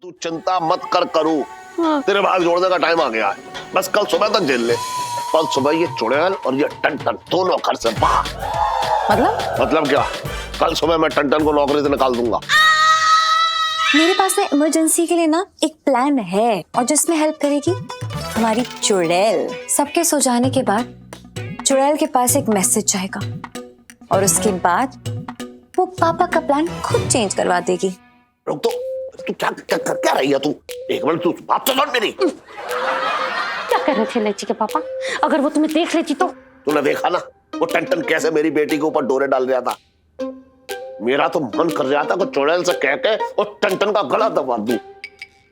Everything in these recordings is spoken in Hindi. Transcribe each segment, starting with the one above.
तू चिंता मत कर करूँ। तेरे भाग जोड़ने का टाइम आ गया है, बस कल सुबह तक झेल ले। कल सुबह ये चुड़ैल और ये टन दोनों घर से बाहर। मतलब क्या? कल सुबह मैं टन को नौकरी से निकाल दूंगा। मेरे पास ना इमरजेंसी के लिए ना एक प्लान है, और जिसमें हेल्प करेगी हमारी चुड़ैल। सबके सो जाने के बाद चुड़ैल के पास एक मैसेज जाएगा, और उसके बाद वो पापा का प्लान खुद चेंज करवा देगी। रुक तो, तू क्या रही है तू? एक मिनट, तू बात तो सुन मेरी। क्या कर रहे थे इलायची के पापा? अगर वो तुम्हें देख लेती तो? तूने देखा ना वो टन कैसे मेरी बेटी के ऊपर डोरे डाल रहा था। मेरा तो मन कर रहा था कि चुड़ैल से कह के और टन का गला दबा दूं।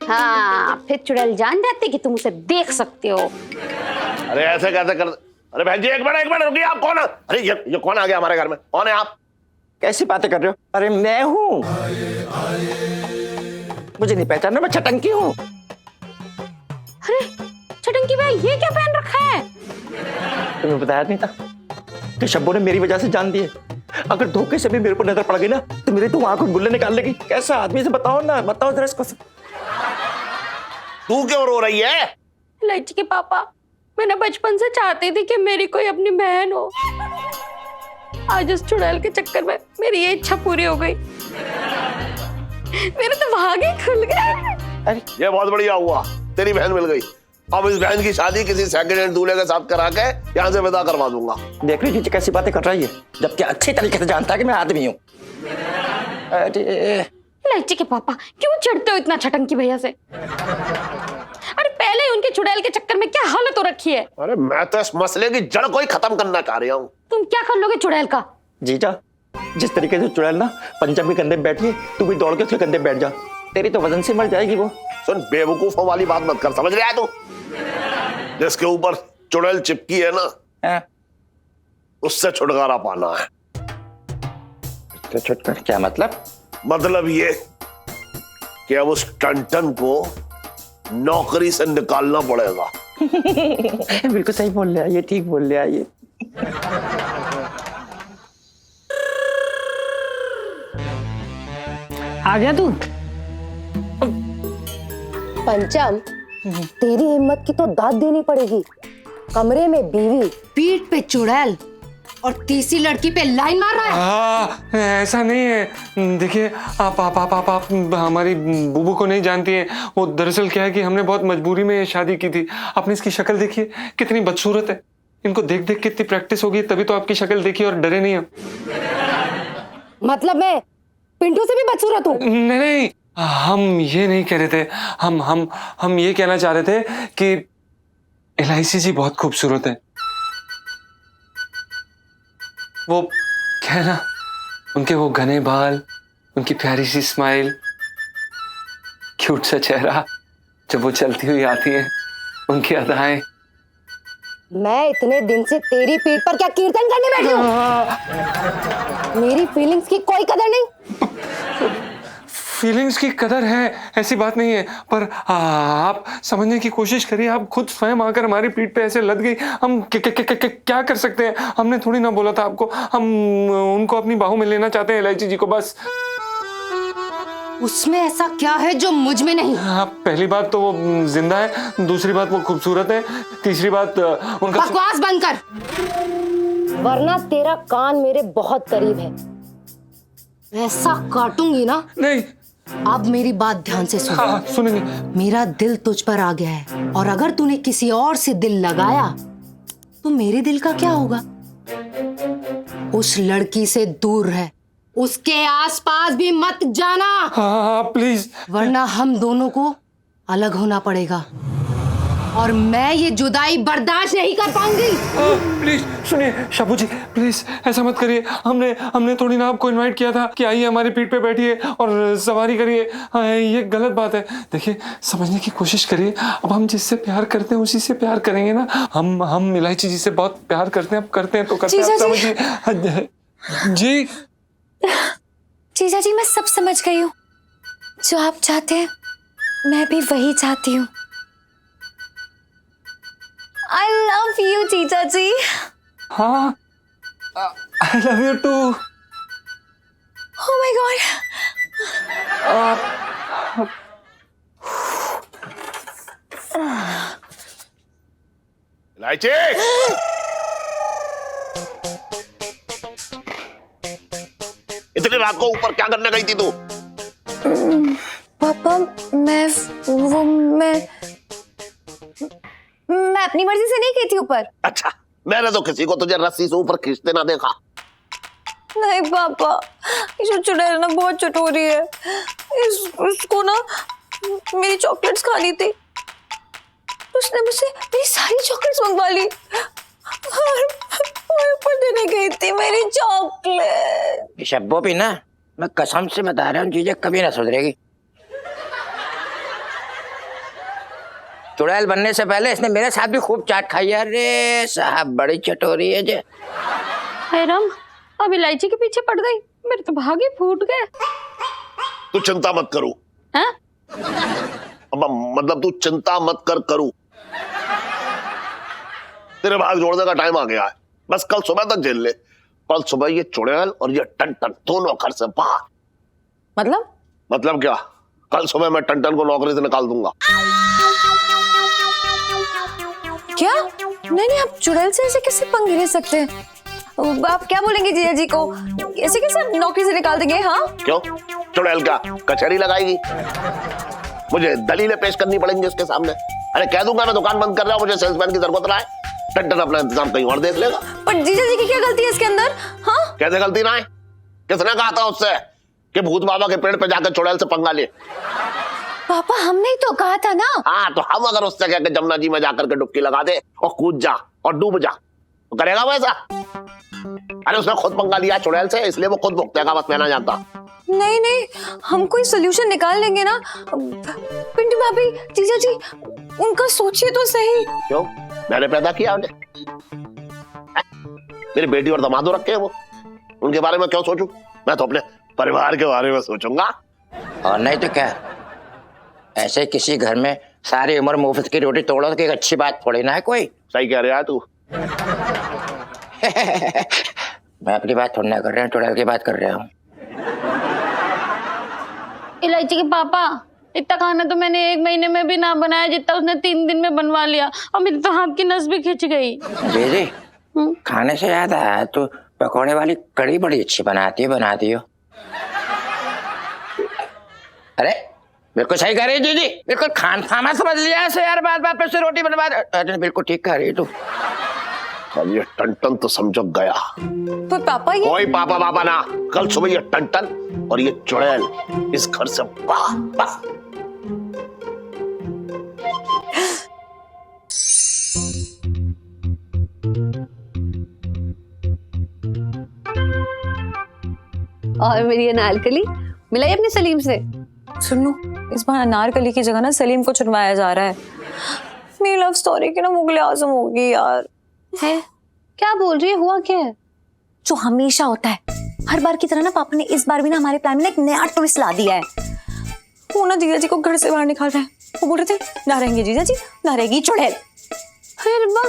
हाँ, फिर चुड़ैल जान जाती कि तुम उसे देख सकते हो। अरे ऐसे कैसे कर? अरे बहन जी, एक मिनट रुकिए। आप कौन है? अरे ये कौन आ गया हमारे घर में? कौन है आप? कैसी बातें कर रहे हो? अरे मैं हूँ, मुझे नहीं पहचाना, मैं छटंकी हूँ। अरे छटंकी भाई, ये क्या पहन रखा है? तुम्हें बताया नहीं था कि शब्बों ने मेरी वजह से जान दिए। अगर धोखे से भी मेरे पर नजर पड़ गई ना तो मेरी तो आंखों गुल्ले निकाल लेगी। कैसा आदमी से बताओ ना, बताओ जरा इसको। तू क्यों रो रही है? इलायची के पापा, मैंने बचपन से चाहती थी कि मेरी कोई अपनी बहन हो। आज उस चुड़ैल के चक्कर में मेरी ये इच्छा पूरी हो गई। मेरे तो भाग ही खुल गए। अरे ये बहुत बढ़िया हुआ, तेरी बहन मिल गई। अब इस बहन की शादी किसी सेकंड हैंड दूल्हे के साथ करा के यहाँ से विदा करवा दूंगा। देख रही थी कैसी बातें कर रही है, जबकि अच्छी तरीके से जानता है कि मैं आदमी हूँ। अरे इलायची के पापा, क्यों चिढ़ते हो इतना छटंकी भैया से? अरे पहले ही उनके चुड़ैल के चक्कर में क्या हालत हो रखी है। अरे मैं तो इस मसले की जड़ को ही खत्म करना चाह रहा हूँ। तुम क्या कर लोगे चुड़ैल का? जीजा, जिस तरीके से चुड़ैल ना पंचम के कंधे पे बैठी है, तू भी दौड़ के उसके कंधे पे बैठ जा। तेरी तो वजन से मर जाएगी वो। सुन, बेवकूफों वाली बात मत कर, समझ रहा है तू? जिसके ऊपर चुड़ैल चिपकी है ना, उससे छुटकारा पाना है। तो छुटकारा क्या मतलब? मतलब ये कि अब उस टन को नौकरी से निकालना पड़ेगा। बिल्कुल सही बोल रहा है ये, ठीक बोल रहा है ये। आ गया तू? पंचम, तेरी हिम्मत की तो दाद देनी पड़ेगी। कमरे में बीवी, पीठ पे चुड़ैल और तीसरी लड़की पे लाइन मार रहा है। ऐसा नहीं है। देखिए, आप हमारी बुबू को नहीं जानती हैं। वो दरअसल क्या है कि हमने बहुत मजबूरी में शादी की थी। आपने इसकी शक्ल देखी है, कितनी बदसूरत है। इनको देख देख के इतनी प्रैक्टिस होगी, तभी तो आपकी शक्ल देखी और डरे नहीं हम। मतलब मैं पिंटू से भी बदसूरत हूँ? नहीं, हम ये नहीं कह रहे थे। हम ये कहना चाह रहे थे कि एलआईसी जी बहुत खूबसूरत है। वो क्या है ना, उनके वो घने बाल, उनकी प्यारी सी स्माइल, क्यूट सा चेहरा, जब वो चलती हुई आती है, उनकी अदाएं। मैं इतने दिन से तेरी पीठ पर क्या कीर्तन करने बैठी हूँ? मेरी फीलिंग्स की कोई कदर नहीं। फीलिंग्स की कदर है, ऐसी बात नहीं है, पर आप समझने की कोशिश करिए। आप खुद स्वयं आकर हमारी पीठ पे ऐसे लद गई। हम क्या कर सकते हैं? हमने थोड़ी ना बोला था आपको। हम उनको अपनी बाहों में लेना चाहते हैं, इलायची जी को, बस। उसमें ऐसा क्या है जो मुझ में नहीं? पहली बात तो वो जिंदा है, दूसरी बात वो खूबसूरत है, तीसरी बात उनका। बकवास बंद कर, वरना तेरा कान मेरे बहुत करीब है। ऐसा काटूंगी ना। नहीं। अब मेरी बात ध्यान से सुन। हाँ, सुनेंगे। मेरा दिल तुझ पर आ गया है, और अगर तूने किसी और से दिल लगाया तो मेरे दिल का क्या होगा? उस लड़की से दूर रह, उसके आसपास भी मत जाना। हाँ, प्लीज। वरना हम दोनों को अलग होना पड़ेगा, और मैं ये जुदाई बर्दाश्त नहीं कर पाऊंगी। प्लीज सुनिए शाबू जी, प्लीज ऐसा मत करिए। हमने थोड़ी ना आपको इनवाइट किया था कि आइए हमारी पीठ पे बैठिए और सवारी करिए। ये गलत बात है। देखिए, समझने की कोशिश करिए। अब हम जिससे प्यार करते हैं उसी से प्यार करेंगे ना। हम इलायची जी से बहुत प्यार करते हैं। अब करते हैं तो करते हैं, समझिए। जी जीजा जी, मैं सब समझ गई हूँ। जो आप चाहते हैं मैं भी वही चाहती हूँ। I love you, जीजा जी। हाँ, I love you too। Oh my God। Lychee, इतनी रात को ऊपर क्या करने गई थी तू? पापा मैं अपनी मर्जी से नहीं गई थी ऊपर। अच्छा, मैंने तो किसी को तुझे रस्सी से ऊपर खींचते ना देखा। नहीं पापा, ये जो चुड़ैल ना बहुत चटोरी है। इसको ना मेरी चॉकलेट्स खानी थी, उसने मुझसे मेरी सारी चॉकलेट्स मंगवा ली और ऊपर देने गई थी मेरी चॉकलेट। शब्बो भी ना, मैं कसम से बता रहा हूँ चीजें कभी ना सुधरेगी। चुड़ैल बनने से पहले इसने मेरे साथ भी खूब चाट खाई है। अरे साहब बड़ी चटोरी है जे। हाय राम, अब इलायची के पीछे पड़ गई, मेरे तो भागे फूट गए। तू चिंता मत करू। हैं? अब मतलब तू चिंता मत करू, तेरे भाग जोड़ने का टाइम आ गया है। बस कल सुबह तक झेल ले। कल सुबह ये चुड़ैल और ये टन दोनों घर से बाहर। मतलब क्या? कल सुबह मैं टन को नौकरी से निकाल दूंगा। क्या? नहीं, आप चुड़ैल से ऐसे कैसे पंगे ले सकते हैं? आप क्या बोलेंगे जीजा जी को? ऐसे कैसे नौकरी से निकाल देंगे? हाँ क्यों? चुड़ैल क्या कचहरी लगाएगी? मुझे दलीलें पेश करनी पड़ेंगी उसके सामने। अरे कह दूंगा मैं दुकान बंद कर रहा हूं, मुझे सेल्समैन की जरूरत ना है। टन अपना इंतजाम कहीं और देख लेगा। पर जीजा जी की क्या गलती है इसके अंदर? हाँ कैसे गलती ना है? किसने कहा था उससे कि भूत बाबा के पेड़ पे जाकर चुड़ैल से पंगा ले? पापा हमने ही तो कहा था ना। हाँ, तो हम अगर उससे कहकर जमुना जी में जाकर के डुबकी लगा दे और कूद जा और डूब जा, तो करेगा वैसा? अरे उसने खुद पंगा लिया चुड़ैल से, इसलिए वो खुद भुगतेगा, बस मैं ना जानता। नहीं, हम कोई सोल्यूशन निकाल लेंगे ना। पिंटू भाभी, जीजा जी, उनका सोचिए तो सही। क्यों? मैंने पैदा किया उन्हें, मेरी बेटी और दामादो रखे हैं वो, उनके बारे में क्यों सोचूं? मैं तो अपने परिवार के बारे में सोचूंगा। और नहीं तो क्या, ऐसे किसी घर में सारी उम्र मुफ्त की रोटी तोड़ो तो एक अच्छी बात थोड़ी ना है कोई। सही कह रहा है तू। मैं अपनी बात थोड़ी ना कर रहा हूँ, चुड़ैल की बात कर रहा हूँ। इलायची के पापा, इतना खाना तो मैंने 1 महीने में भी ना बनाया जितना उसने 3 दिन में बनवा लिया, और मेरी तो हाथ की नस भी खिंच गई। जी खाने से याद आया, तो पकौड़े वाली कड़ी बड़ी अच्छी बनाती हो। अरे बिल्कुल सही कह रही जी, बिल्कुल खाना समझ लिया ऐसे यार, बात पे से रोटी बनवा दे। अरे बिल्कुल ठीक कह रही तू। अब ये टन तो समझ गया। तो पापा ये कोई पापा बाबा ना, कल सुबह ये टन और ये चुड़ैल इस घर से बाहर। और मेरी अनारकली मिलाई अपने सलीम से। सुनो, इस बार अनारकली की जगह ना सलीम को चुनवाया जा रहा है। मेरी लव स्टोरी की ना मुगले आजम होगी यार। है? क्या बोल रही है? हुआ क्या है? जो हमेशा होता है, हर बार की तरह ना पापा ने इस बार भी ना हमारे प्लान में एक नया ट्विस्ट ला दिया है। वो ना जीजा जी को घर से बाहर निकाल रहे हैं। वो बोल रहे थे ना रहेंगे जीजा जी, ना रहेगी चुड़ैल। अरे रब्बा,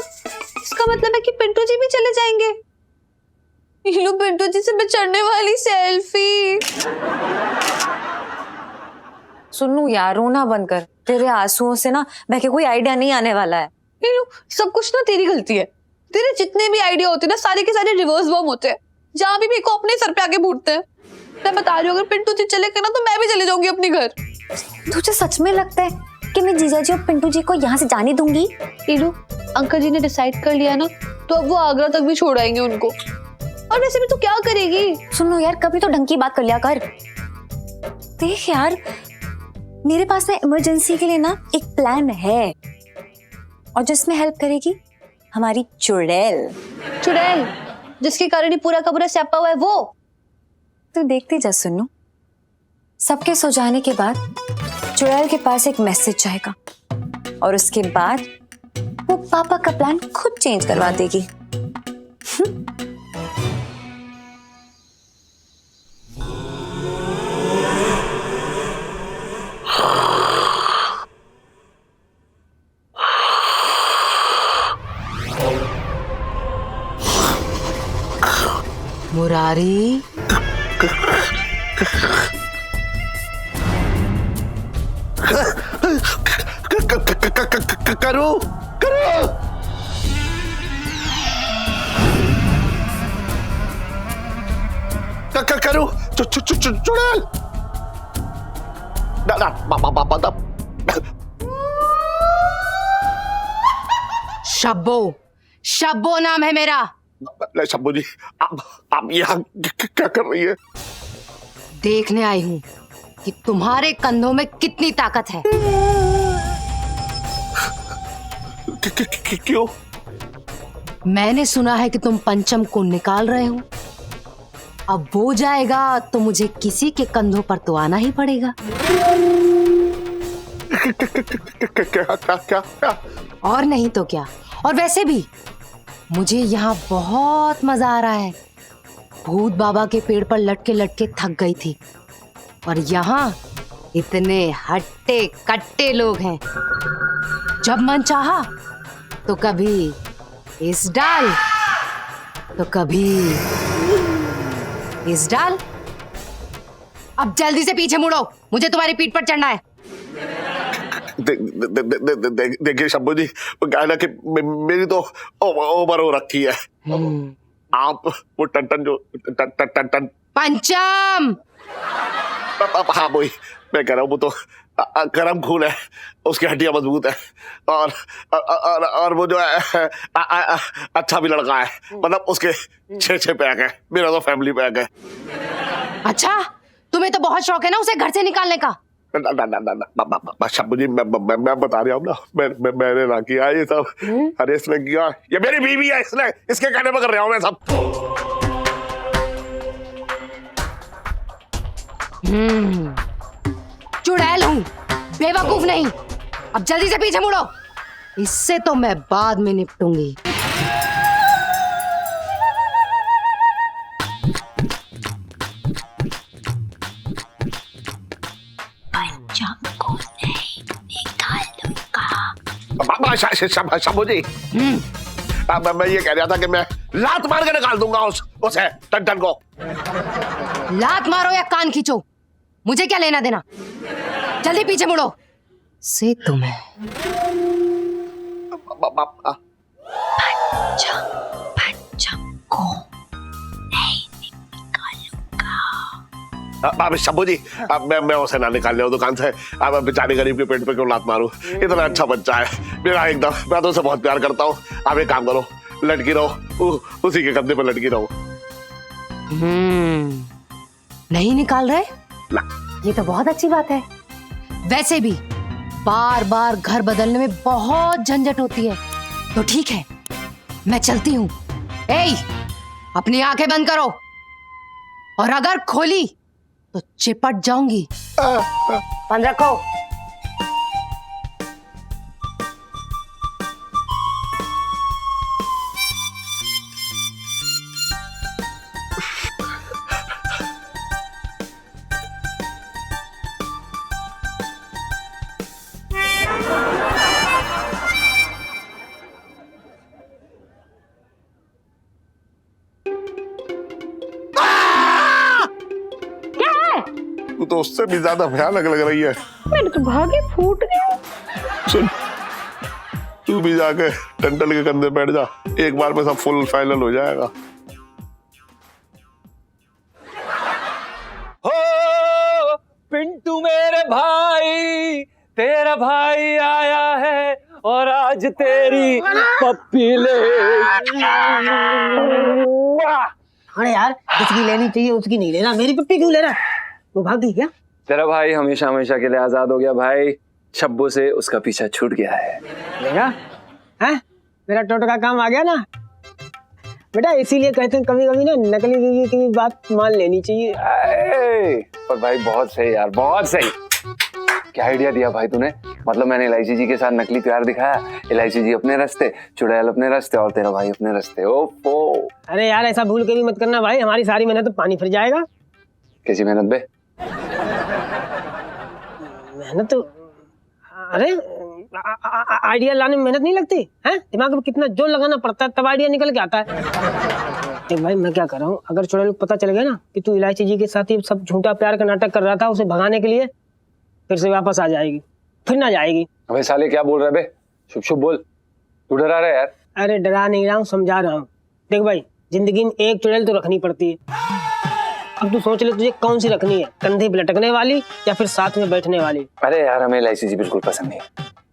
इसका मतलब है कि पिंटू जी भी चले जाएंगे। ये लो पिंटू जी से बिछड़ने वाली सेल्फी। सुनू यार, रोना बंद कर। तेरे आंसुओं से ना बहके कोई आइडिया नहीं आने वाला है। ये लो, सब कुछ ना तेरी गलती है। तेरे जितने भी आइडिया होते हैं ना, सारे के सारे रिवर्स बम होते हैं, जहाँ भी मेरे को अपने सर पे आके फूटते हैं। मैं बता रही हूँ, अगर पिंटू जी चले गए ना तो मैं भी चले जाऊंगी अपने घर। तुझे सच में लगता है कि मैं जीजा जी और पिंटू जी को यहाँ से जाने दूंगी? ईलू, अंकल जी ने डिसाइड कर लिया ना, तो अब वो आगरा तक भी छोड़ आएंगे उनको। और वैसे भी तो क्या करेगी? सुनो यार, कभी तो ढंग की बात कर लिया कर। देख यार, मेरे पास ना इमरजेंसी के लिए ना एक प्लान है, और जिसमें हेल्प करेगी हमारी चुड़ैल। चुड़ैल जिसके कारण ही पूरा का पूरा स्यापा हुआ है वो। तो देखते जा सुनो, सबके सो जाने के बाद चुड़ैल के पास एक मैसेज जाएगा, और उसके बाद वो पापा का प्लान खुद चेंज करवा देगी। मुरारी, करो करूं चुड़ैल शब्बो, शब्बो नाम है मेरा। शब्बू जी आप यहाँ क्या कर रही है? देखने आई हूँ कि तुम्हारे कंधों में कितनी ताकत है। क्यों? मैंने सुना है कि तुम पंचम को निकाल रहे हो। अब वो जाएगा तो मुझे किसी के कंधों पर तो आना ही पड़ेगा। क्या? और नहीं तो क्या। और वैसे भी मुझे यहाँ बहुत मजा आ रहा है। भूत बाबा के पेड़ पर लटके लटके थक गई थी, और यहाँ इतने हट्टे कट्टे लोग हैं। जब मन चाहा तो कभी इस डाल तो कभी इस डाल। अब जल्दी से पीछे मुड़ो, मुझे तुम्हारी पीठ पर चढ़ना है। देखिए शंभू जी, क्या है ना कि मेरी तो ओवर हो रखी है। आप वो टन जो टन पंचम, हाँ वही मैं कह रहा हूँ, वो तो गर्म खून है, उसकी हड्डियां मजबूत है, और वो जो है अच्छा भी लड़का है। मतलब उसके 6 पैक है, मेरा तो फैमिली पैक है। अच्छा तुम्हें तो बहुत शौक है ना उसे घर से निकालने का। शंभू जी मैं बता रहा हूँ ना, मैंने ना किया ये सब। अरे इसने किया, ये मेरी बीवी है, इसने इसके कहने पर कर रहा हूँ मैं सब। चुड़ैल हूँ, बेवकूफ नहीं। अब जल्दी से पीछे मुड़ो, इससे तो मैं बाद में निपटूंगी। शंभू जी मैं ये कह रहा था कि मैं लात मार के निकाल दूंगा उसे टन को। लात मारो या कान खींचो, मुझे क्या लेना देना। जल्दी पीछे मुड़ो, से तुम्हें पंचम को नहीं निकालूंगा। शंभू जी मैं उसे ना निकाल लिया दुकान से। अब बेचारे गरीब के पेट पे क्यों लात मारूं? इतना अच्छा बच्चा है मेरा एकदम, मैं तो उसे बहुत प्यार करता हूँ। आप एक काम करो, लटकी रहो, उसी के कंधे पर लटकी रहो। नहीं निकाल रहे ना। ये तो बहुत अच्छी बात है। वैसे भी बार बार घर बदलने में बहुत झंझट होती है, तो ठीक है मैं चलती हूँ। अपनी आंखें बंद करो, और अगर खोली तो चिपट जाऊंगी। बंद रखो। तू तो उससे भी ज्यादा भयानक लग रही है। मेरे तो भागे फूट गए। सुन, तू भी जाके टंटल के कंधे बैठ जा, एक बार में सब फुल फाइनल हो जाएगा। हो पिंटू मेरे भाई, तेरा भाई आया है और आज तेरी पप्पी ले। अरे यार, जिसकी लेनी चाहिए उसकी नहीं लेना, मेरी पप्पी क्यों ले रहा? वो भाग गई क्या? तेरा भाई हमेशा हमेशा के लिए आजाद हो गया भाई। शब्बू से उसका पीछा छूट गया है। लेगा? हैं? मेरा टोटो का काम आ गया ना बेटा। इसीलिए कहते हैं कभी कभी ना नकली बीवी की बात मान लेनी चाहिए। पर भाई बहुत सही यार, बहुत सही। क्या आइडिया दिया भाई तूने। मतलब मैंने इलायची जी के साथ नकली प्यार दिखाया, इलायची जी अपने रास्ते, चुड़ैल अपने रास्ते और तेरा भाई अपने रास्ते। ओफो। अरे यार ऐसा भूल के भी मत करना भाई, हमारी सारी मेहनत तो पानी फिर जाएगा। कैसी मेहनत बे? मेहनत तो अरे आइडिया लाने में मेहनत नहीं लगती है? दिमाग में कितना जोर लगाना पड़ता है तब आइडिया निकल के आता है। देख भाई मैं क्या कर रहा हूँ, अगर चुड़ैल को पता चल गया ना कि तू इलायची जी के साथ ही सब झूठा प्यार का नाटक कर रहा था उसे भगाने के लिए, फिर से वापस आ जाएगी, फिर ना जाएगी। अबे साले क्या बोल रहा है बे? शुभ शुभ बोल, तू डरा रहा है यार। अरे डरा नहीं रहा हूँ, समझा रहा हूँ। देख भाई जिंदगी में एक चुड़ैल तो रखनी पड़ती है। अब तू सोच ले तुझे कौन सी रखनी है, कंधे पे लटकने वाली या फिर साथ में बैठने वाली। अरे यार हमें इलायची जी बिल्कुल पसंद नहीं।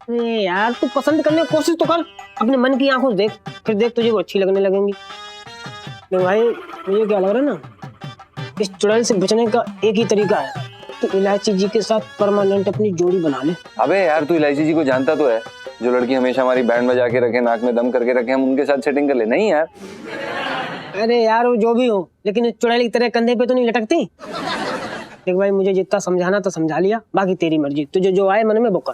अरे यार तू पसंद करने की कोशिश तो कर, अपने मन की आंखों से देख, फिर देख तुझे वो अच्छी लगने लगेंगी। तो भाई मुझे क्या लग रहा है ना, इस चुड़ैल से बचने का एक ही तरीका है, तो इलायची जी के साथ परमानेंट अपनी जोड़ी बना ले। अबे यार तू इलायची जी को जानता तो है, जो लड़की हमेशा हमारी बैंड बजा के रखे, नाक में दम करके रखे, हम उनके साथ सेटिंग कर ले। नहीं यार। अरे यार वो जो भी हो, लेकिन इस चुड़ैल की तरह कंधे पे तो नहीं लटकती। देख भाई मुझे जितना समझाना तो समझा लिया, बाकी तेरी मर्जी, तुझे जो आए मन में वो कर।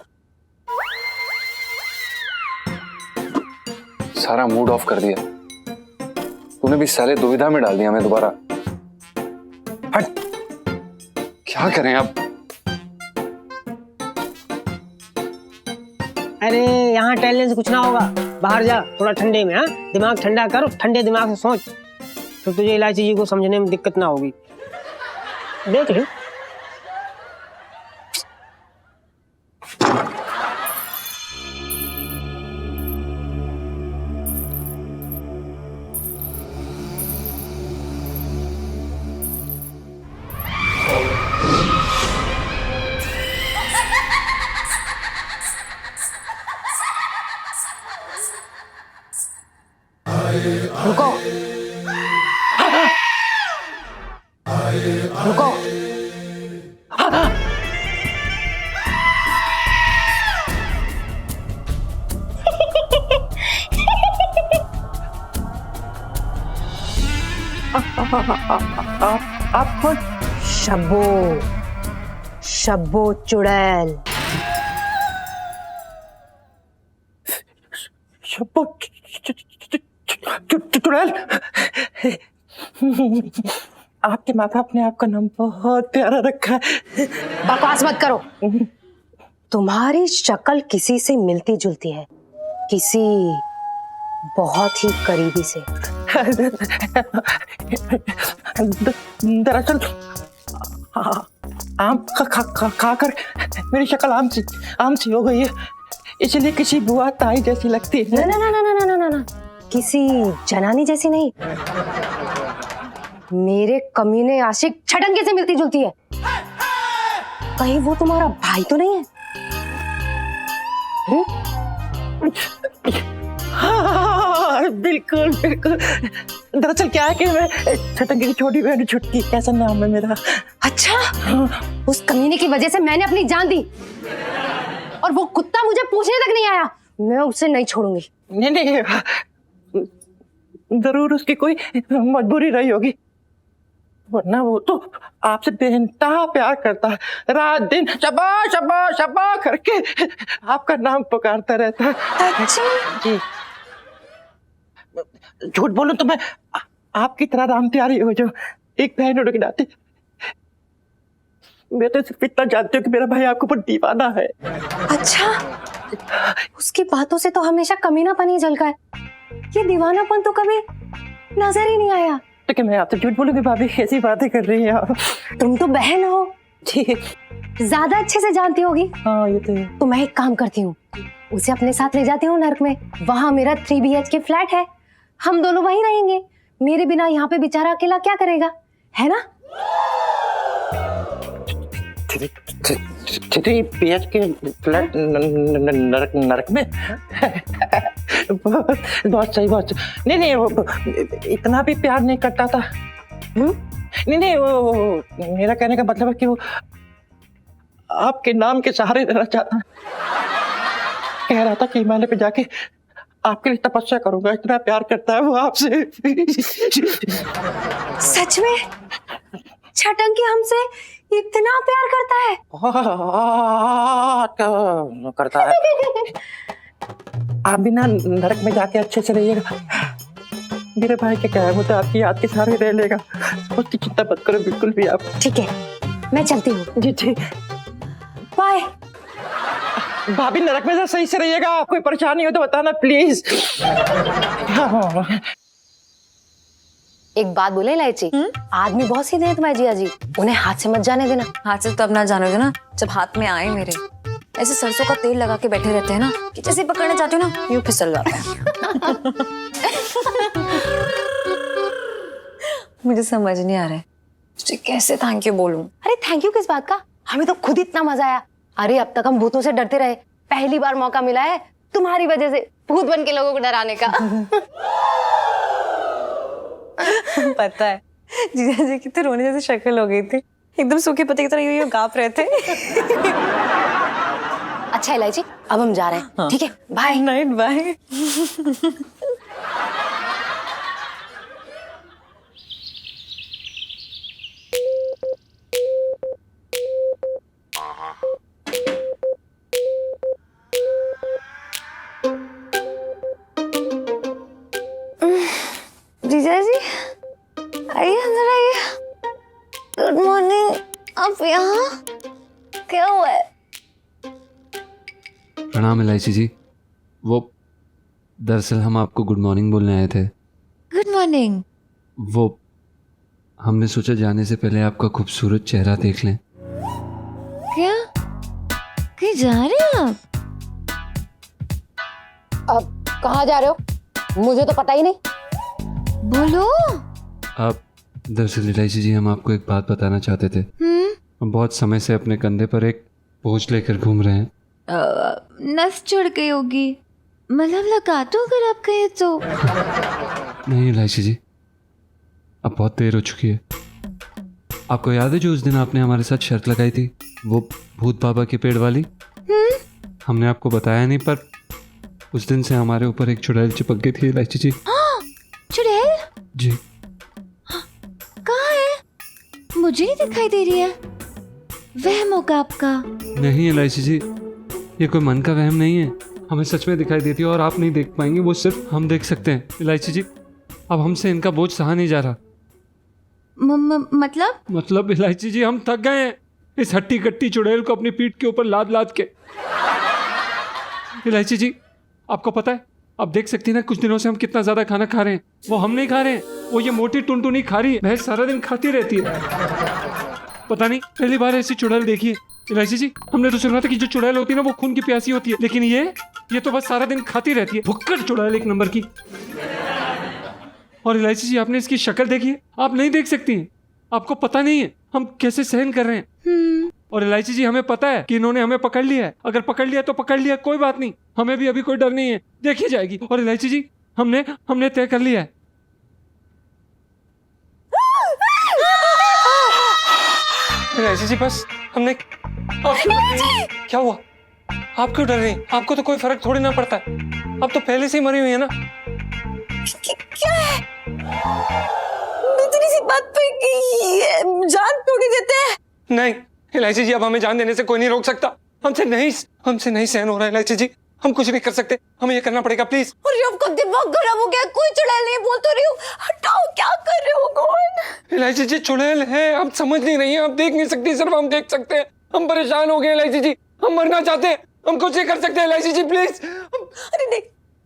सारा मूड ऑफ कर दिया तूने भी, साले दुविधा में डाल दिया हमें दोबारा। हट, क्या करें अब? अरे यहाँ टहलने से कुछ ना होगा, बाहर जा थोड़ा ठंडे में। हाँ दिमाग ठंडा कर, ठंडे दिमाग से सोच, तो तुझे इलायची जी को समझने में दिक्कत ना होगी। देख ले। रुको रुको, आप कौन? शब्बो, शब्बो चुड़ैल। शब्बो चुड़ैल, आपके माँ बाप ने आपका नाम बहुत प्यारा रखा है। बकवास मत करो। तुम्हारी शक्ल किसी से मिलती जुलती है, किसी बहुत ही करीबी से। दरअसल आम खाकर मेरी शक्ल आम सी हो गई है, इसलिए किसी बुआ ताई जैसी लगती है। ना ना ना ना ना ना ना, किसी जनानी जैसी नहीं, मेरे कमीने आशिक छटंगे से मिलती जुलती है। कहीं वो तुम्हारा भाई तो नहीं है? हाँ, बिल्कुल बिल्कुल। दरअसल क्या है कि मैं छटंगे की छोटी बहन छुटकी, कैसा नाम है मेरा। अच्छा, उस कमीने की वजह से मैंने अपनी जान दी और वो कुत्ता मुझे पूछने तक नहीं आया। मैं उसे नहीं छोड़ूंगी। नहीं नहीं, जरूर उसकी कोई मजबूरी रही होगी, वरना वो तो आपसे बेइंतहा प्यार करता है, रात दिन शबा शबा शबा करके आपका नाम पुकारता रहता है। अच्छा जी, झूठ बोलूं तो मैं आपकी तरह राम प्यारी हो, जो एक बहन होने के नाते मैं तो सिर्फ इतना जानती हूँ कि मेरा भाई आपके ऊपर दीवाना है। अच्छा, उसकी बातों से तो हमेशा कमीनापन ही झलका है, ये दीवानापन तो कभी नजर ही नहीं आया। तो क्या मैं आपसे झूठ बोलूंगी? भाभी कैसी बातें कर रही हैं आप? तुम तो बहन हो, जी ज्यादा अच्छे से जानती होगी। हाँ ये तो है। तो मैं एक काम करती हूँ, उसे अपने साथ ले जाती हूँ नर्क में। वहां मेरा 3 BHK फ्लैट है, हम दोनों वहीं रहेंगे। मेरे बिना यहाँ पे बेचारा अकेला क्या करेगा, है ना? 3 BHK फ्लैट नरक में? बहुत सही, बहुत नहीं नहीं, वो इतना भी प्यार नहीं करता था। नहीं नहीं, वो मेरा कहने का मतलब है कि वो आपके नाम के सहारे रहना चाहता है। कह रहा था कि हिमालय पे जाके आपके लिए तपस्या करूंगा, इतना प्यार करता है वो आपसे। सच में छटंकी हमसे इतना प्यार करता है? करता है। आप भी ना नरक में जाके अच्छे से रहिएगा। मेरे भाई के क्या है, वो तो आपकी याद के सहारे रह लेगा, उसकी चिंता मत करो बिल्कुल भी आप। ठीक है, मैं चलती हूँ। जी जी, बाय। भाभी नरक में सही से रहिएगा, कोई परेशानी हो तो बताना प्लीज। एक बात बोले इलायची, आदमी बहुत सीधे हैं तुम्हारे जिया जी, उन्हें हाथ से मत जाने देना। हाथ से तो अब ना जाने देना, जब हाथ में आए मेरे। ऐसे सरसों का तेल लगा के बैठे रहते हैं ना, कि जैसे पकड़ना चाहते हो ना यूं फिसल जाते हैं। मुझे समझ नहीं आ रहा है तुझे कैसे थैंक यू बोलूं? अरे थैंक यू किस बात का, हमें तो खुद इतना मजा आया। अरे अब तक हम भूतों से डरते रहे, पहली बार मौका मिला है तुम्हारी वजह से भूत बन के लोगों को डराने का। पता है जीजा जी की तो रोने जैसी शक्ल हो गई थी, एकदम सूखे पत्ते की तरह यूं यूं कांप रहे थे। अच्छा इलायची, अब हम जा रहे हैं, ठीक है? बाय। Night bye. जीजा जी आइए, अंदर आइए। Good morning. आप यहाँ? क्या हुआ है? प्रणाम इलायची जी। वो दरअसल हम आपको गुड मॉर्निंग बोलने आए थे। Good morning. वो हमने सोचा जाने से पहले आपका खूबसूरत चेहरा देख लें। क्या कहीं जा रहे हैं आप? अब कहाँ जा रहे हो? मुझे तो पता ही नहीं। बोलो। आप दरअसल इलायची जी, हम आपको एक बात बताना चाहते थे। हम बहुत समय से अपने कंधे पर एक बोझ लेकर घूम रहे हैं। नस चढ़ गई होगी, मतलब लगा दो अगर आप कहे तो। नहीं इलायची जी, अब बहुत देर हो चुकी है। आपको याद है जो उस दिन आपने हमारे साथ शर्त लगाई थी, वो भूत बाबा के पेड़ वाली? हमने आपको बताया नहीं, पर उस दिन से हमारे ऊपर एक चुड़ैल चिपक गई थी इलायची जी। चुड़ैल? जी। कहाँ है? मुझे नहीं दिखाई दे रही है। वहम होगा आपका। नहीं इलायची जी, ये कोई मन का वहम नहीं है, हमें सच में दिखाई देती है और आप नहीं देख पाएंगे, वो सिर्फ हम देख सकते हैं। इलायची जी, अब हमसे इनका बोझ सहा नहीं जा रहा। मतलब इलायची जी, हम थक गए हैं इस हट्टी कट्टी चुड़ैल को अपनी पीठ के ऊपर लाद लाद के। इलायची जी, आपको पता है, आप देख सकती हैं ना कुछ दिनों से हम कितना ज्यादा खाना खा रहे हैं। वो हम नहीं खा रहे हैं, वो ये मोटी टुनटुनी खा रही है। भैंस सारा दिन खाती रहती है। पता नहीं, पहली बार ऐसी चुड़ैल देखी है। इलायची जी, हमने तो सुना था कि जो चुड़ैल होती है ना वो खून की प्यासी होती है, लेकिन ये तो बस सारा दिन खाती रहती है। भुक्कड़ चुड़ैल एक नंबर की। और इलायची जी, आपने इसकी शक्ल देखी है? आप नहीं देख सकती हैं, आपको पता नहीं है हम कैसे सहन कर रहे हैं। और इलायची जी, हमें पता है कि इन्होंने हमें पकड़ लिया है। अगर पकड़ लिया तो पकड़ लिया, कोई बात नहीं, हमें भी अभी कोई डर नहीं है, देखी जाएगी। और इलायची जी, हमने तय कर लिया है। इलायची जी, बस हमने क्या हुआ? आप क्यों डर रही हैं? आपको तो कोई फर्क थोड़ी ना पड़ता है, आप तो पहले से ही मरी हुई है ना। क्या है? इतनी सी बात पे जान थोड़ी देते हैं। नहीं इलायची जी, अब हमें जान देने से कोई नहीं रोक सकता। हमसे नहीं सहन हो रहा है इलायची जी, हम कुछ नहीं कर सकते, हमें ये करना पड़ेगा प्लीज। और आपका दिमाग खराब हो गया? कोई चुड़ैल नहीं, बोल तो रही हूँ। हटाओ, क्या कर रहे हो? कौन? इलायची जी, चुड़ैल है, आप समझ नहीं रही हैं, आप देख नहीं सकती, सिर्फ हम देख सकते हैं। हम परेशान हो गए इलायची जी, हम मरना चाहते हैं, हम कुछ नहीं कर सकते इलायची जी, प्लीज। अरे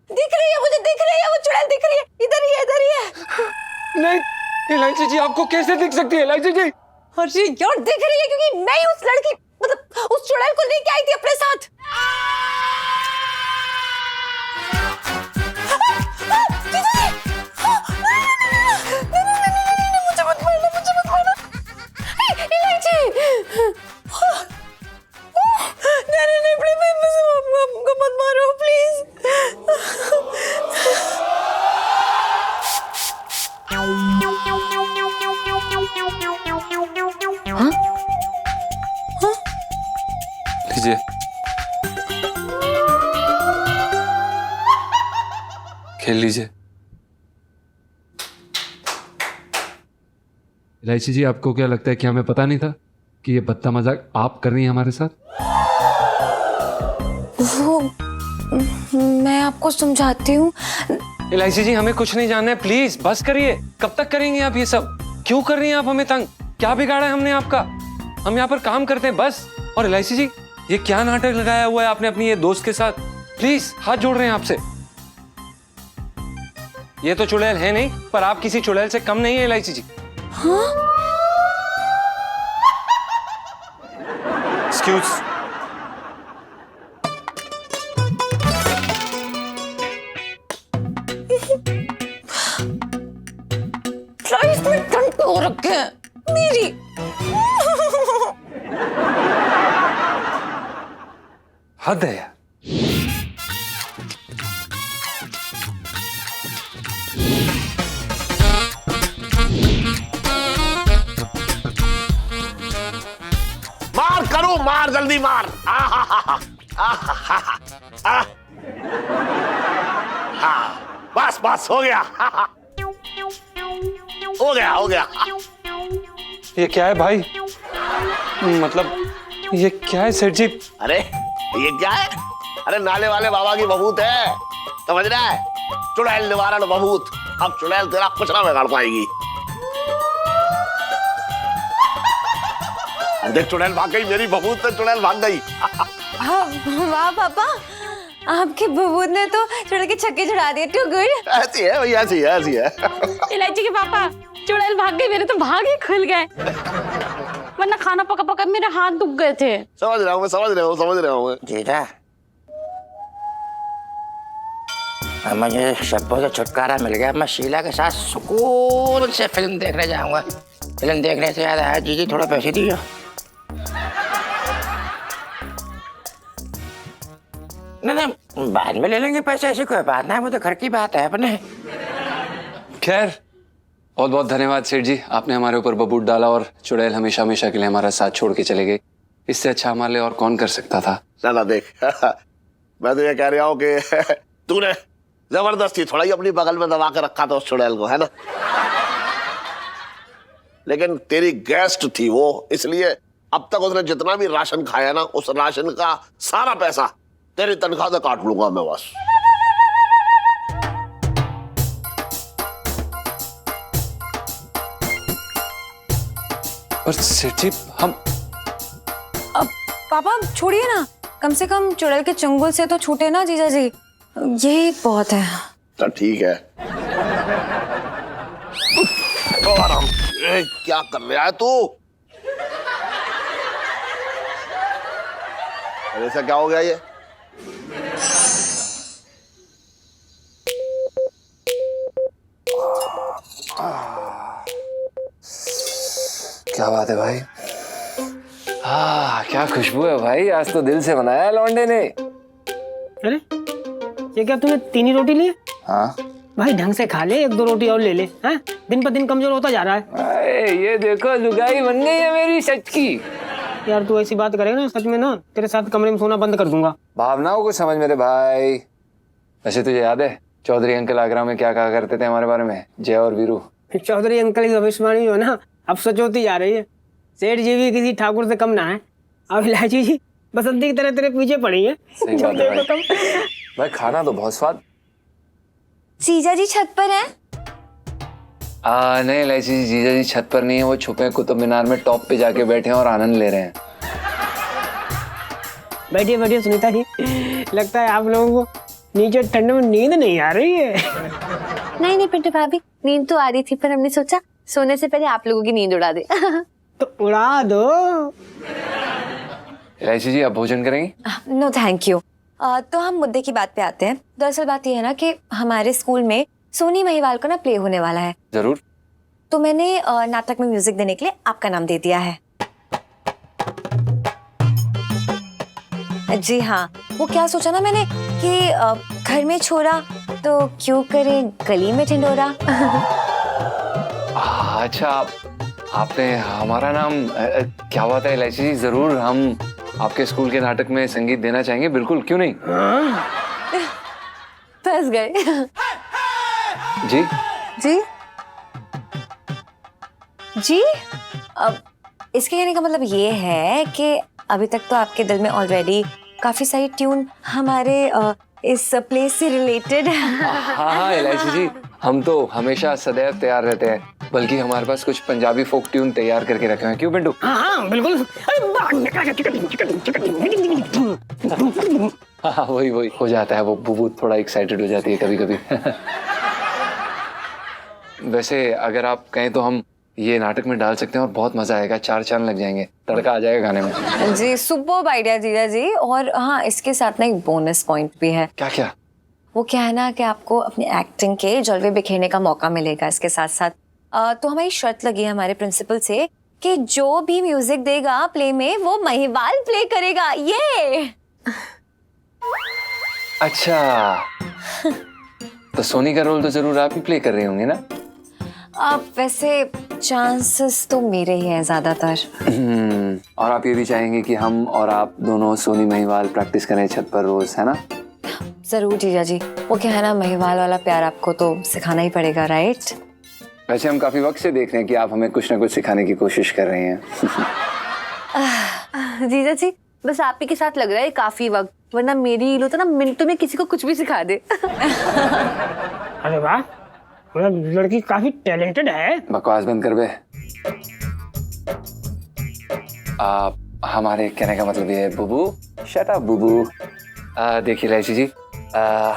दिख रही है, मुझे दिख रही है, वो चुड़ैल दिख रही है, इधर ही है। नहीं इलायची जी, आपको कैसे दिख सकती है इलायची जी? अरे यार, दिख रही है क्योंकि मैं ही उस लड़की, मतलब उस चुड़ैल को लेके आई थी अपने साथ। मुझे मत मारना। इलायची, नहीं प्लीज, हमको मत मारो प्लीज। लीजिए। खेल लीजिए। इलायची जी, आपको क्या लगता है कि हमें पता नहीं था कि ये बद्दा मजाक आप कर रही हैं हमारे साथ? वो मैं आपको समझाती हूँ। इलायची जी, हमें कुछ नहीं जानना है, प्लीज बस करिए। कब तक करेंगे आप ये सब? क्यों कर रही हैं आप हमें तंग? क्या बिगाड़ा है हमने आपका? हम यहाँ पर काम करते हैं बस। और इलायची जी, ये क्या नाटक लगाया हुआ है आपने अपनी ये दोस्त के साथ? प्लीज हाथ जोड़ रहे हैं आपसे। ये तो चुड़ैल है नहीं, पर आप किसी चुड़ैल से कम नहीं है इलायची जी। एक्सक्यूज। लाइफ में ठंड हो रखे हैं मेरी। हद है यार। मार करो, मार जल्दी मार। बस बस हो गया। हो गया हो गया। ये क्या है भाई? मतलब ये क्या है सेठ जी? अरे ये क्या है? अरे नाले वाले बाबा की बहूत है, समझ रहा है? चुड़ैल निवारण बहूत। अब चुड़ैल तेरा कुछ ना बिगाड़ पाएगी। देख चुड़ैल भाग गई, मेरी बहूत से चुड़ैल भाग गई। वाह पापा, आपके बबूत ने तो चुड़ैल के छक्के छुड़ा दिए। Too good. ऐसी है भैया, ऐसी है, ऐसी है। इलायची के पापा, चुड़ैल भाग गई, मेरे तो भाग ही खुल गए, वरना खाना पका पका मेरे हाथ दुख गए थे। समझ रहा हूँ मैं, समझ रहा हूँ, समझ रहा हूँ मैं। जीजा, अब मुझे शब्बों से छुटकारा मिल गया। मैं शीला के साथ सुकून से फिल्म देखने जाऊंगा। फिल्म देखने से याद आया, जीजी थोड़ा पैसे दियो। नहीं बाद में ले लेंगे पैसे, ऐसी कोई बात ना है, वो तो घर की बात है अपने। खैर बहुत बहुत धन्यवाद सेठ जी, आपने हमारे ऊपर बबूत डाला और चुड़ैल हमेशा हमेशा के लिए हमारा साथ छोड़ के चले गए। इससे अच्छा हमारे लिए और कौन कर सकता था। चला देख, मैं तो ये कह रहा हूँ कि तूने जबरदस्ती थोड़ा ही अपनी बगल में दबा के रखा था उस चुड़ैल को, है ना? लेकिन तेरी गेस्ट थी वो, इसलिए अब तक उसने जितना भी राशन खाया ना, उस राशन का सारा पैसा तेरी तनख्वाह से काट लूंगा मैं बस। पर सेठ जी हम अब पापा छोड़िए ना, कम से कम चुड़ैल के चंगुल से तो छूटे ना जीजा जी, यही बहुत है। तो ठीक है। आराम। क्या कर रहा है तू? ऐसा क्या हो गया ये? क्या बात है भाई? क्या खुशबू है भाई, आज तो दिल से बनाया लौंडे ने। अरे ये क्या, तूने 3 ही रोटी ली है? हाँ भाई ढंग से खा ले, 1-2 रोटी और ले ले। हैं, दिन पर दिन कमजोर होता जा रहा है। ये देखो लुगाई बन गई है मेरी सच की। यार तू ऐसी बात करेगा ना, सच में ना तेरे साथ कमरे में सोना बंद कर दूंगा। भावनाओं को समझ मेरे भाई। वैसे तुझे याद है चौधरी अंकल आगरा में क्या कहा करते थे हमारे बारे में, जय और वीरू? चौधरी अंकल की भविष्यवाणी जो ना अब सच होती जा रही है। सेठ जी भी किसी ठाकुर से कम ना है। अब इलायची जी बसंती की तरह तेरे पीछे पड़ी है। सही बात है भाई। भाई खाना तो बहुत स्वाद। जीजा जी छत पर हैं? नहीं इलायची जी, जीजा जी छत पर नहीं है, वो छुपे कुतुब मीनार में टॉप पे जाके बैठे हैं और आनंद ले रहे हैं। बैठिए बैठिए सुनीता जी, लगता है आप लोगों को नीचे ठंड में नींद नहीं आ रही है। नहीं पिंटू भाभी, नींद तो आ रही थी, पर हमने सोचा सोने से पहले आप लोगों की नींद उड़ा दे। तो उड़ा दो। इलायची जी आप भोजन करेंगी? No thank you. तो हम मुद्दे की बात पे आते हैं। दरअसल बात यह है ना कि हमारे स्कूल में सोनी महिवाल का ना प्ले होने वाला है। जरूर। तो मैंने नाटक में म्यूजिक देने के लिए आपका नाम दे दिया है। जी हाँ, वो क्या सोचा ना मैंने कि घर में छोरा तो क्यों करे गली में ढिंढोरा। अच्छा आपने हमारा नाम क्या बात है इलायची जी, जरूर हम आपके स्कूल के नाटक में संगीत देना चाहेंगे, बिल्कुल, क्यों नहीं। फंस गए। जी जी जी, अब इसके कहने का मतलब ये है कि अभी तक तो आपके दिल में ऑलरेडी काफी सारी ट्यून हमारे इस प्ले से रिलेटेड। हाँ इलायची जी, हम तो हमेशा सदैव तैयार रहते हैं, बल्कि हमारे पास कुछ पंजाबी फोक ट्यून तैयार करके रखे हैं, क्यों पिंटू? हाँ बिल्कुल। हाँ वही हो जाता है, वो बबूत थोड़ा एक्साइटेड हो जाती है कभी कभी। वैसे अगर आप कहें तो हम ये नाटक में डाल सकते हैं और बहुत मजा आएगा, 4 चांद लग जाएंगे, तड़का आ जाएगा गाने में। जी सुपर्ब आइडिया जीजा जी। और हाँ, इसके साथ ना एक बोनस पॉइंट भी है। क्या क्या? वो क्या है ना कि आपको अपनी एक्टिंग के जलवे बिखेरने का मौका मिलेगा इसके साथ साथ। तो हमारी शर्त लगी है हमारे प्रिंसिपल से कि जो भी म्यूजिक देगा प्ले में वो महिवाल प्ले करेगा। ये अच्छा, तो सोनी का रोल तो जरूर आप ही प्ले कर रहे होंगे ना? अब वैसे चांसेस तो मेरे ही हैं ज्यादातर। और आप ये भी चाहेंगे कि हम और आप दोनों सोनी महिवाल प्रैक्टिस करें छत पर रोज, है ना? जरूर जीजा जी, वो क्या है ना, महिवाल वाला प्यार आपको तो सिखाना ही पड़ेगा, राइट? वैसे हम काफी वक्त से देख रहे हैं कि आप हमें कुछ ना कुछ सिखाने की कोशिश कर रहे हैं। जीजा जी बस आप ही के साथ लग रहा है काफी वक्त, वरना मेरी इलो तो ना मिनटों में किसी को कुछ भी सिखा दे। अरे वाह, मेरा लड़की काफी टैलेंटेड है। बकवास बंद कर बे। आप हमारे कहने का मतलब ये है बुबू, शट अप बुबू। देखिए लाइची जी,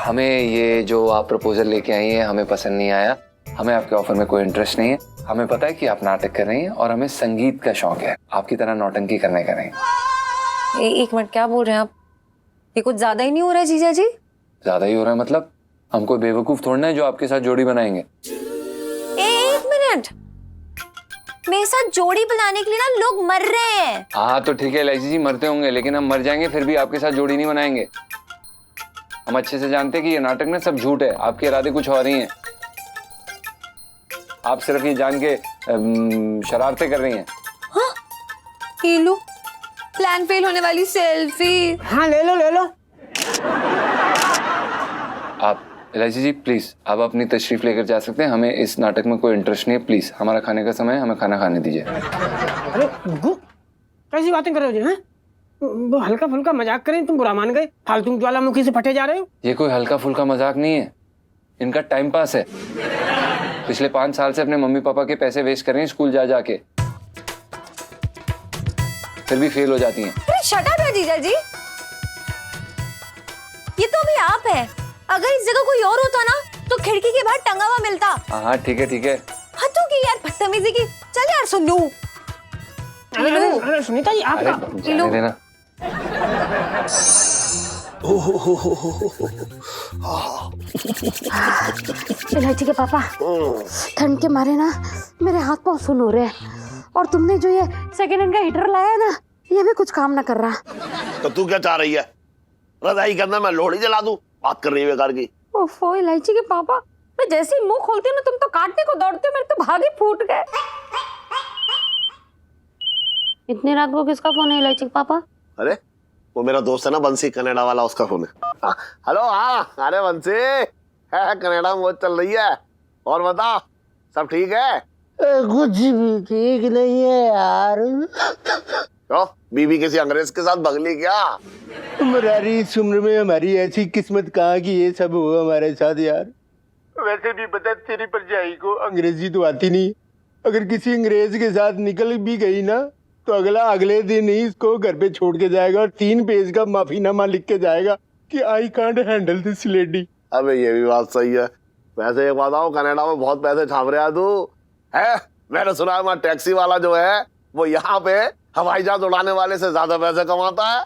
हमें ये जो आप प्रपोजल लेके आई हैं हमें पसंद नहीं आया। हमें आपके ऑफर में कोई इंटरेस्ट नहीं है। हमें पता है कि आप नाटक कर रही हैं और हमें संगीत का शौक है, आपकी तरह नौटंकी करने का नहीं। एक मिनट, क्या बोल रहे हैं आप? ये कुछ ज्यादा ही नहीं हो रहा है जीजा जी? ज्यादा ही हो रहा है मतलब? हम कोई बेवकूफ थोड़ना है जो आपके साथ जोड़ी बनाएंगे। एक मिनट, मेरे साथ जोड़ी बनाने के लिए ना लोग मर रहे हैं। हाँ तो ठीक है लाइची जी, मरते होंगे लेकिन हम मर जाएंगे फिर भी आपके साथ जोड़ी नहीं बनाएंगे। हम अच्छे से जानते हैं कि ये नाटक में सब झूठ है, आपके इरादे कुछ और ही हैं। आप सिर्फ ये जान के शरारतें कर रही हैं। हाँ? ये लो प्लान फेल होने वाली सेल्फी। हाँ ले लो ले लो। आप इलायची जी प्लीज आप अपनी तशरीफ लेकर जा सकते हैं। हमें इस नाटक में कोई इंटरेस्ट नहीं है। प्लीज हमारा खाने का समय है, हमें खाना खाने दीजिए। अरे गुग्गू, कैसी बातें कर रहे हो जी? वो हल्का फुल्का मजाक करें, तुम बुरा मान गए, फालतू ज्वालामुखी से फटे जा रहे हो। ये कोई हल्का फुल्का मजाक नहीं है, इनका टाइम पास है। पिछले 5 साल से अपने मम्मी पापा के पैसे वेस्ट कर रहे हैं स्कूल जा जाके, फिर भी फेल हो जाती हैं। अरे शट अप जीजा जी, ये तो अभी आप है। अगर इस जगह कोई और होता ना तो खिड़की के बाहर टंगा हुआ मिलता। हाँ ठीक है ठीक है। हद की यार, बदतमीजी की। चल यार सुन लू। अरे सुनीता जी आप जाने देना। इलायची के पापा, ठंड के मारे ना मेरे हाथ पांव सुन हो रहे हैं, और तुमने जो ये सेकेंड हैंड का हीटर लाया है ना, ये भी कुछ काम ना कर रहा। तो तू क्या चाह रही है? रजाई के अंदर मैं लोहड़ी जला दूं? बात कर रही है बेकार की। ओफो इलायची के पापा, मैं जैसे ही मुंह खोलती हूँ ना तुम तो काटने को दौड़ते हो, मेरे तो भागे फूट गए। इतनी रात को किसका फोन है इलायची के पापा? अरे वो मेरा दोस्त है ना बंसी, कनाडा वाला, उसका फोन है। हेलो हाँ, अरे बंसी है कनाडा में मौज चल रही है। और बता सब ठीक है? कुछ भी ठीक नहीं है यार। तो बीबी किसी अंग्रेज के साथ भगली क्या? मरारी इस उम्र में हमारी ऐसी किस्मत कहाँ की ये सब हुआ हमारे साथ यार। वैसे भी पता तेरी परजाई को अंग्रेजी तो आती नहीं। अगर किसी अंग्रेज के साथ निकल भी गई ना तो अगले दिन ही इसको घर पे छोड़ के जाएगा और 3 पेज का माफीनामा लिख के जाएगा कि I can't handle this lady. अबे ये भी बात सही है। वैसे एक बताओ, कनाडा में बहुत पैसे छाप रहा है तू है? मैंने सुना है वहाँ टैक्सी वाला जो है वो यहाँ पे हवाई जहाज उड़ाने वाले से ज्यादा पैसे कमाता है।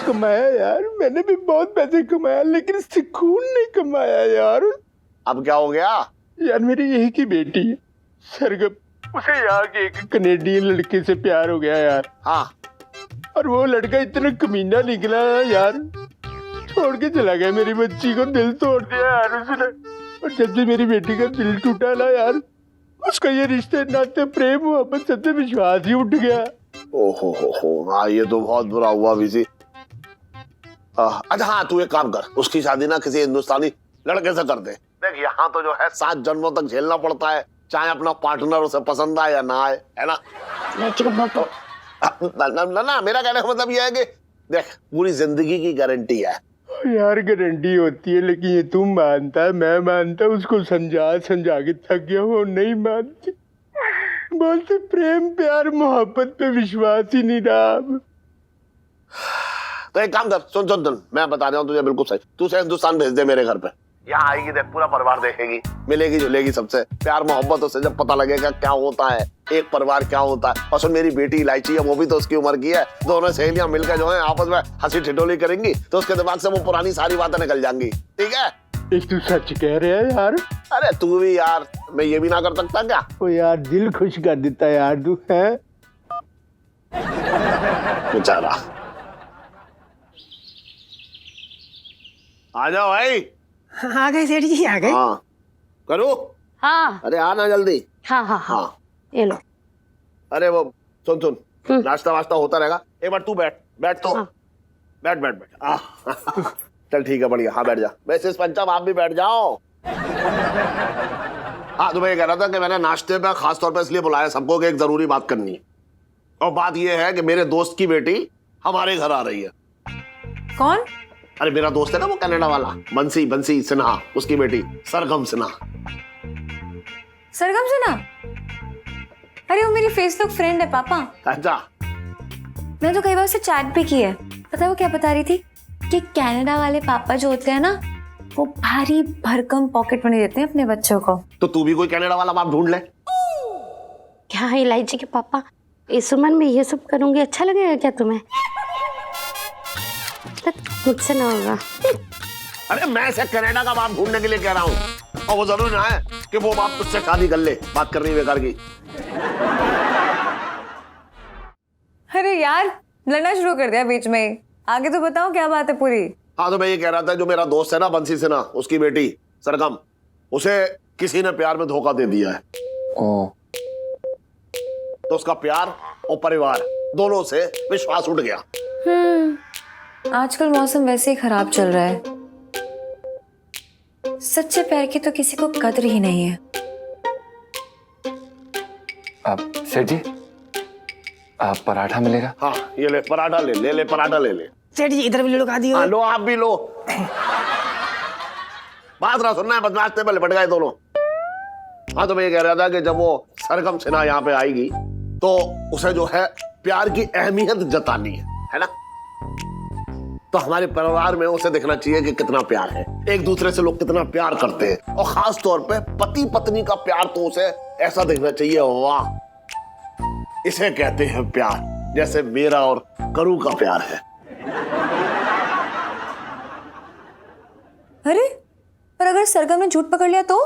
कमाया यार, मैंने भी बहुत पैसे कमाया लेकिन सुकून नहीं कमाया यार। अब क्या हो गया? यार मेरी यही की बेटी है सरगम, उसे यहाँ के एक कनेडियन लड़के से प्यार हो गया यार। हाँ, और वो लड़का इतना कमीना निकला यार, छोड़ के चला गया मेरी बच्ची को, दिल तोड़ दिया यार उसने। और जब से मेरी बेटी का दिल टूटा ना यार, उसका ये रिश्ते नाते प्रेम मोहब्बत सबसे विश्वास ही उठ गया। ओहो हाँ, ये तो बहुत बुरा हुआ बीसी। अच्छा हाँ, तू एक काम कर, उसकी शादी ना किसी हिंदुस्तानी लड़के से कर दे। देख यहाँ तो जो है 7 जन्मों तक झेलना पड़ता है, चाहे अपना पार्टनर उसे पसंद आए या ना आए, है ना? ना मेरा कहने का मतलब यह है कि देख पूरी जिंदगी की गारंटी है यार। गारंटी होती है लेकिन ये तुम मानता है, मैं मानता, उसको समझा के थक गया, वो नहीं मानती। बोलते प्रेम प्यार मोहब्बत पे विश्वास ही नहीं रहा। तो एक काम कर, सुन मैं बता रहा हूँ तुझे बिल्कुल सही। तू उसे हिंदुस्तान भेज दे मेरे घर पे, यहाँ आएगी, देख पूरा परिवार देखेगी, मिलेगी जुलेगी सबसे, प्यार मोहब्बत उससे जब पता लगेगा क्या होता है एक परिवार क्या होता है। और सुन, मेरी बेटी इलायची है, वो भी तो उसकी उम्र की है। दोनों सहेलियां मिलकर जो है आपस में हंसी ठिठोली करेंगी तो उसके दिमाग से वो पुरानी सारी बातें निकल जाएंगी। ठीक है? तू सच कह रहे है यार? अरे तू भी यार, मैं ये भी ना कर सकता क्या? ओ यार दिल खुश कर देता यार तू है बेचारा। आ जाओ भाई। आ गए सेठ जी, आ गए। हाँ करो। हाँ अरे आना जल्दी। हाँ हाँ हाँ, ये लो। अरे वो सुन नाश्ता वाश्ता होता रहेगा। एक बार तू बैठ तो। हाँ। बैठ चल ठीक है, बढ़िया। हाँ बैठ जा। वैसे पंचम आप भी बैठ जाओ। हाँ तो मैं ये कह रहा था कि मैंने नाश्ते पे खास तौर पे इसलिए बुलाया सबको कि एक जरूरी बात करनी है। और बात ये है कि मेरे दोस्त की बेटी हमारे घर आ रही है। कौन? अरे मेरा दोस्त है ना वो कनाडा वाला, बंसी सिन्हा, उसकी बेटी सरगम सिन्हा। सरगम सिन्हा? अरे वो मेरी फेसबुक फ्रेंड है पापा। अच्छा। मैं तो कई बार उससे चैट भी की है। पता है वो क्या बता रही थी कि कनाडा वाले पापा जो होते हैं ना, वो भारी भरकम पॉकेट मनी देते हैं अपने बच्चों को। तो तू भी कोई कनाडा वाला बाप ढूंढ ले। क्या है इलायची के पापा, इस उम्र में ये सब करूंगी अच्छा लगेगा क्या तुम्हें? मुझसे ना होगा। अरे मैं इसे कनाडा का बाप ढूंढने के लिए कह रहा हूँ, और वो जरूरी ना है कि वो बाप तुझसे शादी कर ले। बात करनी बेकार की। अरे यार लड़ना शुरू कर दिया बीच में। आगे तो बताओ क्या बात है पूरी। हाँ तो मैं ये कह रहा था, जो मेरा दोस्त है ना बंसी सिन्हा, उसकी बेटी सरगम, उसे किसी ने प्यार में धोखा दे दिया है। तो उसका प्यार और परिवार दोनों से विश्वास उठ गया। आजकल मौसम वैसे ही खराब चल रहा है। सच्चे प्यार की तो किसी को कदर ही नहीं है। अब सेठ जी पराठा मिलेगा? हाँ ये ले पराठा ले पराठा ले। सेठ जी इधर भी लोग आ दिए। हाँ, लो आप भी लो। बात ना सुनना है, बदमाश में लिपट गए दोनों। हाँ तो मैं ये कह रहा था कि जब वो सरगम सिन्हा यहाँ पे आएगी तो उसे जो है प्यार की अहमियत जतानी है ना? तो हमारे परिवार में उसे देखना चाहिए कि कितना प्यार है, एक दूसरे से लोग कितना प्यार करते हैं, और खास तौर पे पति पत्नी का प्यार तो उसे ऐसा देखना चाहिए, वाह इसे कहते हैं प्यार, जैसे मेरा और करू का प्यार है। अरे पर अगर सरगम ने झूठ पकड़ लिया तो?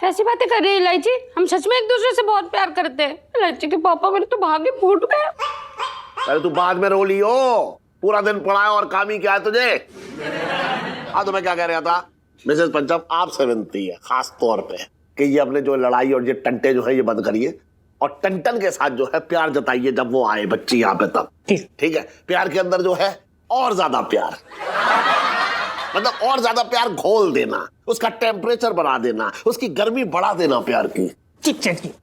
कैसी बातें कर रही है इलायची, हम सच में एक दूसरे से बहुत प्यार करते हैं। इलायची के पापा मेरे तो भाग्य फूट गया। अरे तू बाद में रो लियो, पूरा दिन पढ़ा है और काम ही क्या है तुझे। हाँ तो मैं क्या कह रहा था, मिसेस पंचम आपसे विनती है खास तौर पे कि ये अपने जो लड़ाई और ये टंटे जो है ये बंद करिए, और टंटन के साथ जो है प्यार जताइए जब वो आए बच्ची यहाँ पे तब। ठीक है, प्यार के अंदर जो है और ज्यादा प्यार, मतलब और ज्यादा प्यार घोल देना, उसका टेम्परेचर बढ़ा देना, उसकी गर्मी बढ़ा देना प्यार की। ठीक सेठ जी।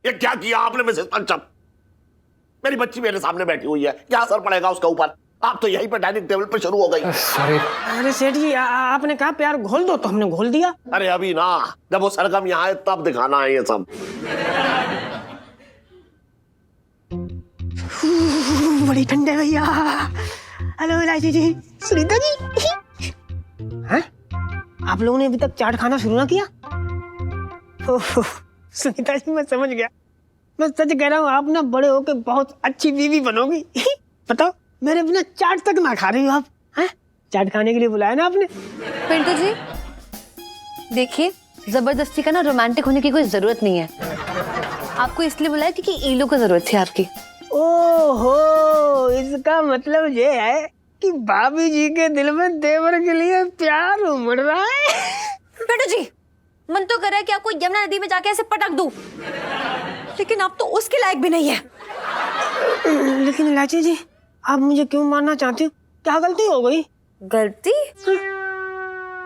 ये क्या किया आपने मिसेस पंचम? मेरी बच्ची मेरे सामने बैठी हुई है, क्या असर पड़ेगा उसके ऊपर? आप तो यहीं पे डाइनिंग टेबल पे शुरू हो गई। सॉरी। अरे सेठ जी आपने कहा प्यार घोल दो तो हमने घोल दिया। अरे अभी ना, जब वो सरगम यहाँ आए तब दिखाना है ये सब। बड़ी ठंडे भैया। हेलो इलायची जी, सुनीता जी। हैं? आप लोगों ने अभी तक चाट खाना शुरू ना किया? ओह, सुनीता जी मैं समझ गया। मैं सच कह रहा हूँ, आप ना बड़े होके बहुत अच्छी बीवी बनोगी। बताओ, मेरे बिना चाट तक ना खा रही हो आप। हैं? चाट खाने के लिए बुलाया ना आपने? पिंटू जी देखिए, जबरदस्ती का ना रोमांटिक होने की कोई जरूरत नहीं है। आपको इसलिए बुलाया क्योंकि ईलो को जरूरत थी आपकी। ओहो, इसका मतलब ये है कि भाभी जी के दिल में देवर के लिए प्यार उमड़ रहा है। पिंटू जी मन तो कर रहा है कि आपको यमुना नदी में जाके ऐसे पटक दूं, लेकिन आप तो उसके लायक भी नहीं है। लेकिन इलायची जी आप मुझे क्यों मारना चाहती हो? क्या गलती हो गई? गलती?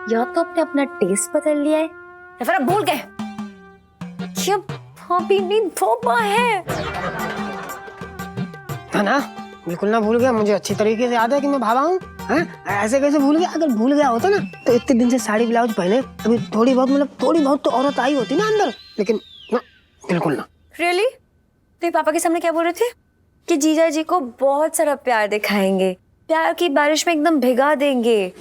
या तो आपने अपना टेस्ट बदल लिया है, या फिर आप भूल गए कि अब भाभी भी धोबा है। ना बिल्कुल ना भूल गया, मुझे अच्छी तरीके से याद है कि मैं भावा हूँ। ऐसे कैसे भूल गया? अगर भूल गया होता ना तो इतने दिन से साड़ी ब्लाउज पहने अभी थोड़ी बहुत तो औरत आई होती ना अंदर, लेकिन ना, बिल्कुल ना। रियली? तो पापा के सामने क्या बोल रहे थे कि जीजा जी को बहुत सारा प्यार दिखाएंगे, प्यार की बारिश में एकदम भिगा देंगे,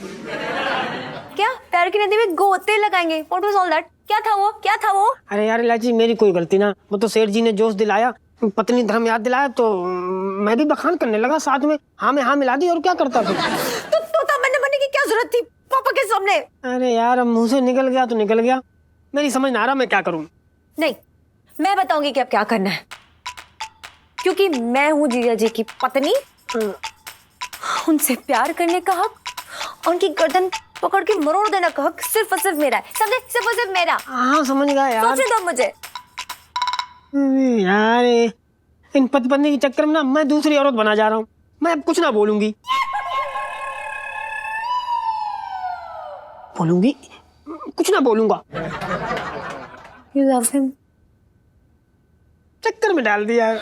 क्या प्यार की नदी में गोते लगाएंगे? What was all that? क्या था वो, क्या था वो? अरे यार इलायची, मेरी कोई गलती ना, वो तो सेठ जी ने जोश दिलाया, पत्नी धर्म याद दिलाया, तो मैं भी बखान करने लगा साथ में, हाँ में हाँ मिला दी, और क्या करता फिर। तो मैंने बनने की क्या जरूरत थी पापा के सामने? अरे यार अब मुंह से निकल गया तो निकल गया, मेरी समझ ना आ रहा मैं क्या करूं। नहीं, मैं बताऊंगी कि अब क्या करना है, क्योंकि मैं हूँ जीजा जी की पत्नी। उनसे प्यार करने का हक, उनकी गर्दन पकड़ के मरोड़ देने का हक सिर्फ और सिर्फ मेरा है, समझे? सिर्फ और सिर्फ मेरा। हाँ समझ गया यार। सोचने दो मुझे। यार इन पति पत्नी के चक्कर में ना मैं दूसरी औरत बना जा रहा हूँ। मैं अब कुछ ना बोलूंगी, कुछ ना बोलूंगा। You love him? चक्कर में डाल दिया।